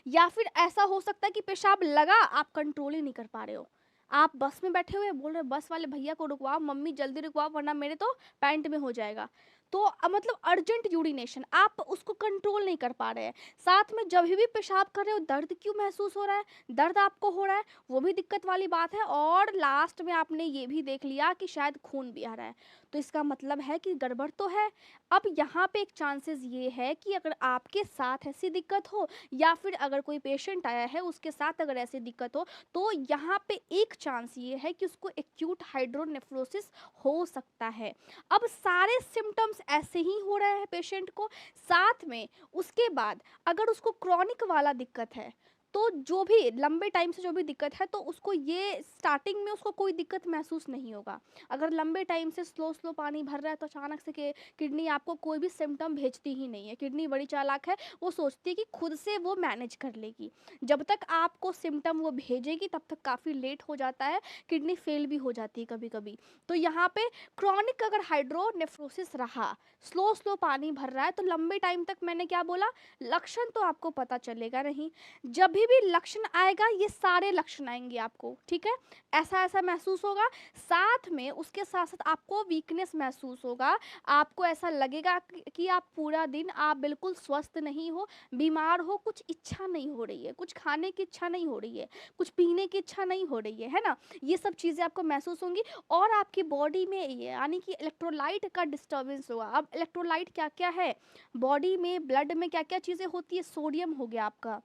या फिर ऐसा हो सकता है कि पेशाब लगा, आप कंट्रोल ही नहीं कर पा रहे हो, आप बस में बैठे हुए बोल रहे हो बस वाले भैया को रुकवाओ, मम्मी जल्दी रुकवाओ वरना मेरे तो पैंट में हो जाएगा। तो मतलब अर्जेंट यूरिनेशन, आप उसको कंट्रोल नहीं कर पा रहे हैं। साथ में जब भी पेशाब कर रहे हो दर्द क्यों महसूस हो रहा है, दर्द आपको हो रहा है, वो भी दिक्कत वाली बात है। और लास्ट में आपने ये भी देख लिया कि शायद खून भी आ रहा है, तो इसका मतलब है कि गड़बड़ तो है। अब यहाँ पे एक चांसेस ये है कि अगर आपके साथ ऐसी दिक्कत हो या फिर अगर कोई पेशेंट आया है उसके साथ अगर ऐसी दिक्कत हो, तो यहाँ पे एक चांस ये है कि उसको एक्यूट हाइड्रोनेफ्रोसिस हो सकता है। अब सारे सिम्टम्स ऐसे ही हो रहे हैं पेशेंट को, साथ में उसके बाद अगर उसको क्रॉनिक वाला दिक्कत है तो जो भी लंबे टाइम से जो भी दिक्कत है तो उसको ये स्टार्टिंग में उसको कोई दिक्कत महसूस नहीं होगा। अगर लंबे टाइम से स्लो स्लो पानी भर रहा है तो अचानक से किडनी आपको कोई भी सिम्टम भेजती ही नहीं है। किडनी बड़ी चालाक है, वो सोचती है कि खुद से वो मैनेज कर लेगी। जब तक आपको सिम्टम वो भेजेगी तब तक काफ़ी लेट हो जाता है, किडनी फेल भी हो जाती है कभी कभी। तो यहाँ पे क्रॉनिक अगर हाइड्रोनेफ्रोसिस रहा, स्लो स्लो पानी भर रहा है, तो लंबे टाइम तक मैंने क्या बोला, लक्षण तो आपको पता चलेगा नहीं। जब भी लक्षण आएगा ये सारे लक्षण आएंगे आपको, ठीक है। ऐसा ऐसा महसूस होगा, साथ में उसके साथ साथ आपको वीकनेस महसूस होगा। आपको ऐसा लगेगा कि आप पूरा दिन आप बिल्कुल स्वस्थ नहीं हो, बीमार हो, कुछ इच्छा नहीं हो रही है, कुछ खाने की इच्छा नहीं हो रही है, कुछ पीने की इच्छा नहीं हो रही है ना। ये सब चीज़ें आपको महसूस होंगी और आपकी बॉडी में ये यानी कि इलेक्ट्रोलाइट का डिस्टर्बेंस होगा। अब इलेक्ट्रोलाइट क्या क्या है बॉडी में, ब्लड में क्या क्या चीज़ें होती है, सोडियम हो गया आपका,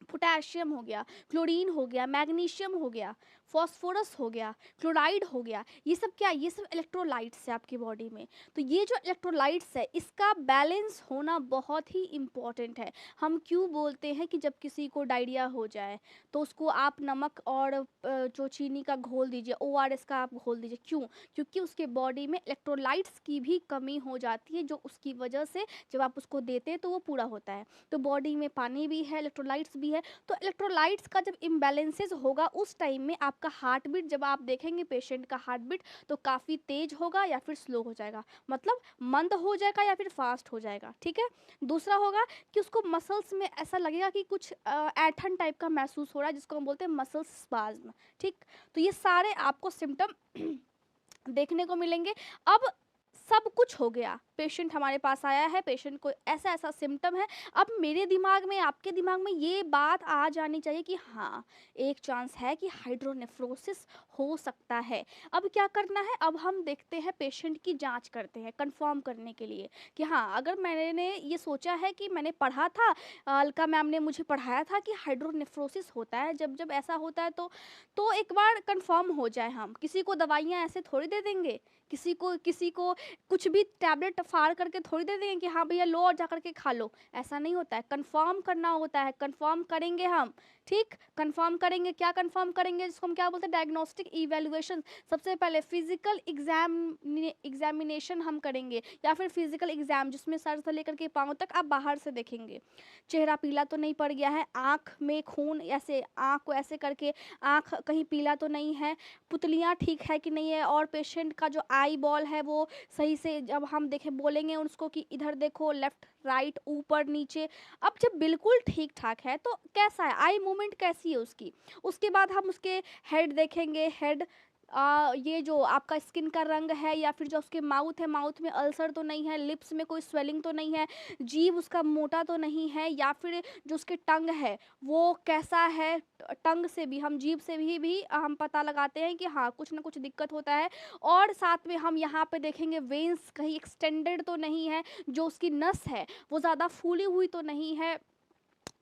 पोटेशियम हो गया, क्लोरीन हो गया, मैग्नीशियम हो गया, फॉस्फोरस हो गया, क्लोराइड हो गया, ये सब क्या, ये सब इलेक्ट्रोलाइट्स है आपकी बॉडी में। तो ये जो इलेक्ट्रोलाइट्स है इसका बैलेंस होना बहुत ही इम्पॉर्टेंट है। हम क्यों बोलते हैं कि जब किसी को डायरिया हो जाए तो उसको आप नमक और जो चीनी का घोल दीजिए, ओआरएस का आप घोल दीजिए, क्यों? क्योंकि उसके बॉडी में इलेक्ट्रोलाइट्स की भी कमी हो जाती है, जो उसकी वजह से जब आप उसको देते हैं तो वो पूरा होता है। तो बॉडी में पानी भी है, इलेक्ट्रोलाइट्स भी है, तो इलेक्ट्रोलाइट्स का जब इम्बैलेंसेस होगा उस टाइम में आपका हार्ट बीट, जब आप देखेंगे पेशेंट का हार्ट बीट तो काफ़ी तेज होगा या फिर स्लो हो जाएगा, मतलब मंद हो जाएगा या फिर फास्ट हो जाएगा, ठीक है। दूसरा होगा कि उसको मसल्स में ऐसा लगेगा कि कुछ ऐठन टाइप का महसूस हो रहा है, जिसको हम बोलते हैं मसल स्पाज्म, ठीक। तो ये सारे आपको सिम्टम देखने को मिलेंगे। अब सब कुछ हो गया, पेशेंट हमारे पास आया है, पेशेंट को ऐसा ऐसा सिम्टम है। अब मेरे दिमाग में, आपके दिमाग में ये बात आ जानी चाहिए कि हाँ, एक चांस है कि हाइड्रोनेफ्रोसिस हो सकता है। अब क्या करना है, अब हम देखते हैं, पेशेंट की जांच करते हैं कंफर्म करने के लिए कि हाँ, अगर मैंने ये सोचा है कि मैंने पढ़ा था, अलका मैम ने मुझे पढ़ाया था कि हाइड्रोनेफ्रोसिस होता है, जब जब ऐसा होता है तो एक बार कंफर्म हो जाए। हम किसी को दवाइयाँ ऐसे थोड़ी दे देंगे, किसी को कुछ भी टैबलेट फाड़ करके थोड़ी दे देंगे कि हाँ भैया लो और जा करके खा लो, ऐसा नहीं होता है। कंफर्म करना होता है, कंफर्म करेंगे हम, ठीक। कंफर्म करेंगे, क्या कंफर्म करेंगे, जिसको हम क्या बोलते हैं, डायग्नोस्टिक इवैल्यूएशन। सबसे पहले फिजिकल एग्जामिनेशन हम करेंगे या फिर फिजिकल एग्जाम, जिसमें सर से लेकर के पाँव तक आप बाहर से देखेंगे, चेहरा पीला तो नहीं पड़ गया है, आँख में खून, ऐसे आँख को ऐसे करके आँख कहीं पीला तो नहीं है, पुतलियाँ ठीक है कि नहीं है, और पेशेंट का जो आई बॉल है वो सही से, जब हम देखें बोलेंगे उसको कि इधर देखो, लेफ्ट राइट ऊपर नीचे। अब जब बिल्कुल ठीक ठाक है तो कैसा है, आई मूवमेंट कैसी है उसकी, उसके बाद हम उसके हेड देखेंगे, हेड ये जो आपका स्किन का रंग है, या फिर जो उसके माउथ है, माउथ में अल्सर तो नहीं है, लिप्स में कोई स्वेलिंग तो नहीं है, जीभ उसका मोटा तो नहीं है, या फिर जो उसके टंग है वो कैसा है। टंग से भी हम, जीभ से भी हम पता लगाते हैं कि हाँ कुछ ना कुछ दिक्कत होता है। और साथ में हम यहाँ पे देखेंगे वेन्स कहीं एक्सटेंडेड तो नहीं है, जो उसकी नस है वो ज़्यादा फूली हुई तो नहीं है,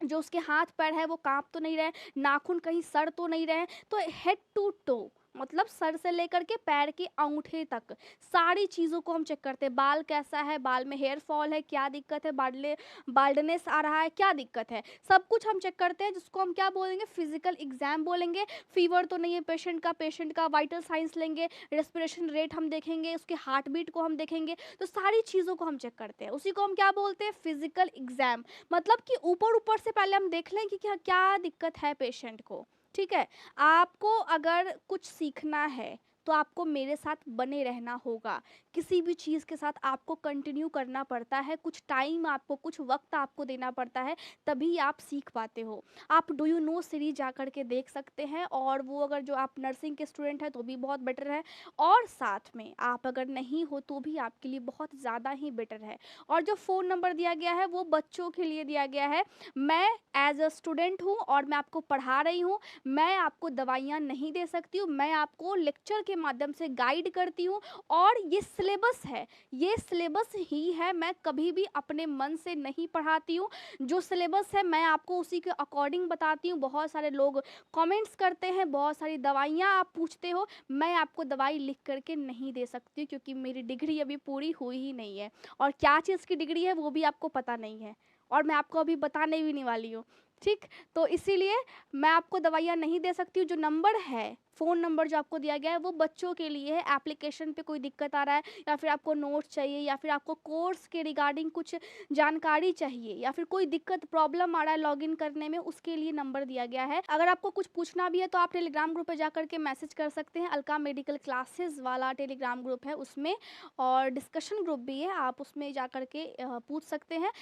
जो उसके हाथ पैर है वो काँप तो नहीं रहे, नाखून कहीं सड़ तो नहीं रहे। तो हेड टू टो, मतलब सर से लेकर के पैर के अंगूठे तक सारी चीज़ों को हम चेक करते हैं। बाल कैसा है, बाल में हेयर फॉल है, क्या दिक्कत है, बाल्डनेस आ रहा है, क्या दिक्कत है, सब कुछ हम चेक करते हैं, जिसको हम क्या बोलेंगे, फिजिकल एग्जाम बोलेंगे। फीवर तो नहीं है पेशेंट का वाइटल साइंस लेंगे, रेस्पिरेशन रेट हम देखेंगे, उसके हार्ट बीट को हम देखेंगे। तो सारी चीज़ों को हम चेक करते हैं, उसी को हम क्या बोलते हैं, फिजिकल एग्जाम। मतलब कि ऊपर ऊपर से पहले हम देख लें कि क्या क्या दिक्कत है पेशेंट को। ठीक है। आपको अगर कुछ सीखना है तो आपको मेरे साथ बने रहना होगा। किसी भी चीज़ के साथ आपको कंटिन्यू करना पड़ता है, कुछ टाइम आपको, कुछ वक्त आपको देना पड़ता है, तभी आप सीख पाते हो। आप डू यू नो सीरीज जा कर के देख सकते हैं, और वो अगर जो आप नर्सिंग के स्टूडेंट हैं तो भी बहुत बेटर है, और साथ में आप अगर नहीं हो तो भी आपके लिए बहुत ज़्यादा ही बेटर है। और जो फ़ोन नंबर दिया गया है वो बच्चों के लिए दिया गया है। मैं एज अ स्टूडेंट हूँ और मैं आपको पढ़ा रही हूँ, मैं आपको दवाइयाँ नहीं दे सकती हूँ, मैं आपको लेक्चर के माध्यम से गाइड करती हूँ। और ये सिलेबस है, ये सिलेबस ही है, मैं कभी भी अपने मन से नहीं पढ़ाती हूँ। जो सिलेबस है मैं आपको उसी के अकॉर्डिंग बताती हूँ। बहुत सारे लोग कमेंट्स करते हैं, बहुत सारी दवाइयाँ आप पूछते हो, मैं आपको दवाई लिख करके नहीं दे सकती क्योंकि मेरी डिग्री अभी पूरी हुई ही नहीं है, और क्या चीज़ की डिग्री है वो भी आपको पता नहीं है, और मैं आपको अभी बताने भी नहीं वाली हूँ। ठीक। तो इसीलिए मैं आपको दवाइयाँ नहीं दे सकती हूँ। जो नंबर है, फ़ोन नंबर जो आपको दिया गया है वो बच्चों के लिए है। एप्लीकेशन पे कोई दिक्कत आ रहा है, या फिर आपको नोट्स चाहिए, या फिर आपको कोर्स के रिगार्डिंग कुछ जानकारी चाहिए, या फिर कोई दिक्कत प्रॉब्लम आ रहा है लॉगिन करने में, उसके लिए नंबर दिया गया है। अगर आपको कुछ पूछना भी है तो आप टेलीग्राम ग्रुप पे जा कर के मैसेज कर सकते हैं। अलका मेडिकल क्लासेस वाला टेलीग्राम ग्रुप है उसमें, और डिस्कशन ग्रुप भी है, आप उसमें जा कर के पूछ सकते हैं।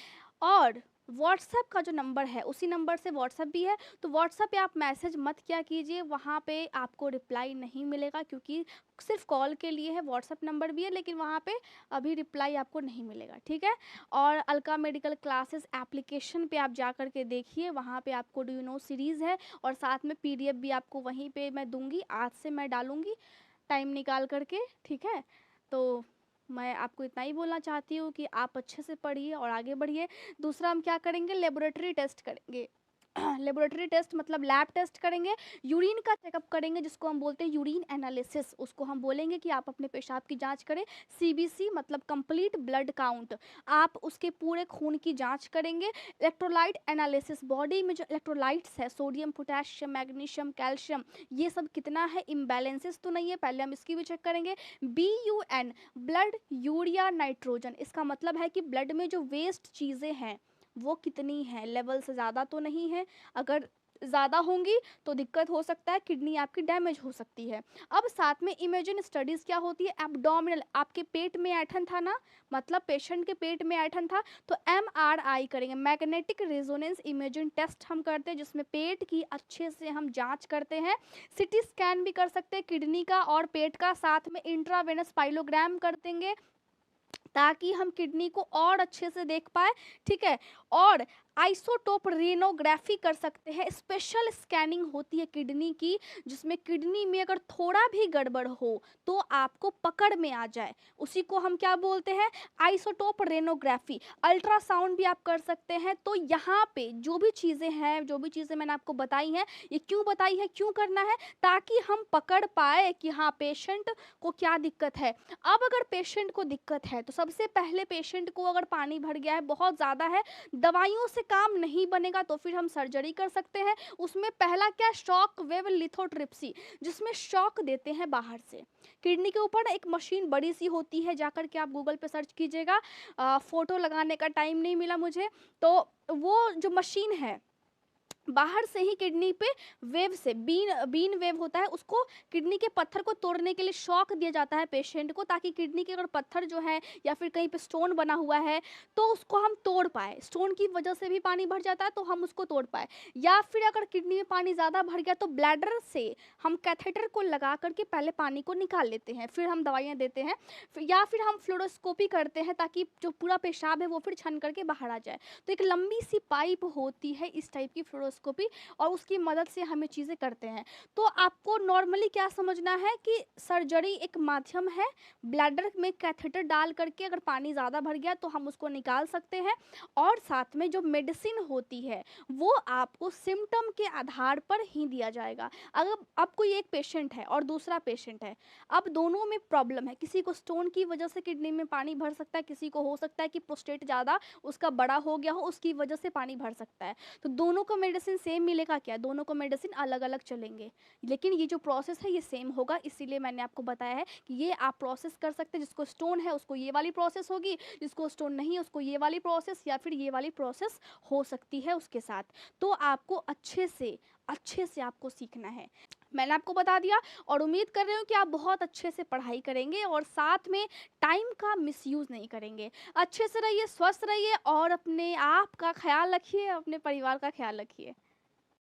और व्हाट्सएप का जो नंबर है उसी नंबर से व्हाट्सएप भी है, तो व्हाट्सएप पे आप मैसेज मत किया कीजिए, वहाँ पे आपको रिप्लाई नहीं मिलेगा, क्योंकि सिर्फ कॉल के लिए है। व्हाट्सएप नंबर भी है लेकिन वहाँ पे अभी रिप्लाई आपको नहीं मिलेगा। ठीक है। और अलका मेडिकल क्लासेस एप्लीकेशन पे आप जा कर के देखिए, वहाँ पे आपको डू यू नो सीरीज़ है, और साथ में पीडीएफ भी आपको वहीं पे मैं दूंगी, आज से मैं डालूंगी टाइम निकाल करके। ठीक है। तो मैं आपको इतना ही बोलना चाहती हूँ कि आप अच्छे से पढ़िए और आगे बढ़िए। दूसरा हम क्या करेंगे, लेबोरेटरी टेस्ट करेंगे। लेबोरेटरी टेस्ट मतलब लैब टेस्ट करेंगे, यूरिन का चेकअप करेंगे, जिसको हम बोलते हैं यूरिन एनालिसिस। उसको हम बोलेंगे कि आप अपने पेशाब की जांच करें। सीबीसी मतलब कंप्लीट ब्लड काउंट, आप उसके पूरे खून की जांच करेंगे। इलेक्ट्रोलाइट एनालिसिस, बॉडी में जो इलेक्ट्रोलाइट्स है, सोडियम, पोटेशियम, मैग्नीशियम, कैल्शियम, ये सब कितना है, इम्बैलेंसेस तो नहीं है, पहले हम इसकी भी चेक करेंगे। BUN ब्लड यूरिया नाइट्रोजन, इसका मतलब है कि ब्लड में जो वेस्ट चीज़ें हैं वो कितनी हैं, लेवल से ज़्यादा तो नहीं है। अगर ज़्यादा होंगी तो दिक्कत हो सकता है, किडनी आपकी डैमेज हो सकती है। अब साथ में इमेजिन स्टडीज़ क्या होती है, एब्डोमिनल, आपके पेट में ऐठन था ना, मतलब पेशेंट के पेट में ऐठन था, तो MRI करेंगे, मैग्नेटिक रेजोनेंस इमेजिंग टेस्ट हम करते हैं, जिसमें पेट की अच्छे से हम जांच करते हैं। सिटी स्कैन भी कर सकते हैं किडनी का और पेट का, साथ में इंट्रावेनस पाइलोग्राम कर देंगे ताकि हम किडनी को और अच्छे से देख पाए। ठीक है। और आइसोटोप रेनोग्राफी कर सकते हैं, स्पेशल स्कैनिंग होती है किडनी की, जिसमें किडनी में अगर थोड़ा भी गड़बड़ हो तो आपको पकड़ में आ जाए, उसी को हम क्या बोलते हैं, आइसोटोप रेनोग्राफी। अल्ट्रासाउंड भी आप कर सकते हैं। तो यहाँ पे जो भी चीज़ें हैं, जो भी चीज़ें मैंने आपको बताई हैं, ये क्यों बताई है, क्यों करना है, ताकि हम पकड़ पाए कि हाँ पेशेंट को क्या दिक्कत है। अब अगर पेशेंट को दिक्कत है तो सबसे पहले पेशेंट को अगर पानी भर गया है, बहुत ज़्यादा है, दवाइयों से काम नहीं बनेगा, तो फिर हम सर्जरी कर सकते हैं। उसमें पहला क्या, शॉक वेव लिथोट्रिप्सी, जिसमें शॉक देते हैं बाहर से। किडनी के ऊपर एक मशीन बड़ी सी होती है, जाकर के आप गूगल पे सर्च कीजिएगा, फ़ोटो लगाने का टाइम नहीं मिला मुझे, तो वो जो मशीन है बाहर से ही किडनी पे वेव से बीन बीन वेव होता है, उसको किडनी के पत्थर को तोड़ने के लिए शॉक दिया जाता है पेशेंट को, ताकि किडनी के अगर पत्थर जो है या फिर कहीं पे स्टोन बना हुआ है तो उसको हम तोड़ पाए। स्टोन की वजह से भी पानी भर जाता है तो हम उसको तोड़ पाए। या फिर अगर किडनी में पानी ज़्यादा भर गया तो ब्लैडर से हम कैथेटर को लगा करके पहले पानी को निकाल लेते हैं, फिर हम दवाइयाँ देते हैं। या फिर हम फ्लोरोस्कोपी करते हैं ताकि जो पूरा पेशाब है वो फिर छन करके बाहर आ जाए। तो एक लंबी सी पाइप होती है इस टाइप की फ्लोरोस्कोपी, और उसकी मदद से हमें चीज़ें करते हैं। तो आपको नॉर्मली क्या समझना है कि सर्जरी एक माध्यम है, ब्लैडर में कैथेटर डाल करके अगर पानी ज़्यादा भर गया तो हम उसको निकाल सकते हैं। और साथ में जो मेडिसिन होती है वो आपको सिम्टम के आधार पर ही दिया जाएगा। अगर अब कोई एक पेशेंट है और दूसरा पेशेंट है, अब दोनों में प्रॉब्लम है, किसी को स्टोन की वजह से किडनी में पानी भर सकता है, किसी को हो सकता है कि प्रोस्टेट ज़्यादा उसका बड़ा हो गया हो, उसकी वजह से पानी भर सकता है। तो दोनों को मेडिसिन सेम मिलेगा क्या? दोनों को मेडिसिन अलग-अलग चलेंगे। लेकिन ये जो प्रोसेस है ये सेम होगा, इसीलिए मैंने आपको बताया है कि ये आप प्रोसेस कर सकते हैं। जिसको स्टोन है उसको ये वाली प्रोसेस होगी, जिसको स्टोन नहीं है उसको ये वाली प्रोसेस या फिर ये वाली प्रोसेस हो सकती है उसके साथ। तो आपको अच्छे से आपको सीखना है। मैंने आपको बता दिया और उम्मीद कर रही हूँ कि आप बहुत अच्छे से पढ़ाई करेंगे और साथ में टाइम का मिसयूज़ नहीं करेंगे। अच्छे से रहिए, स्वस्थ रहिए और अपने आप का ख़्याल रखिए, अपने परिवार का ख़्याल रखिए।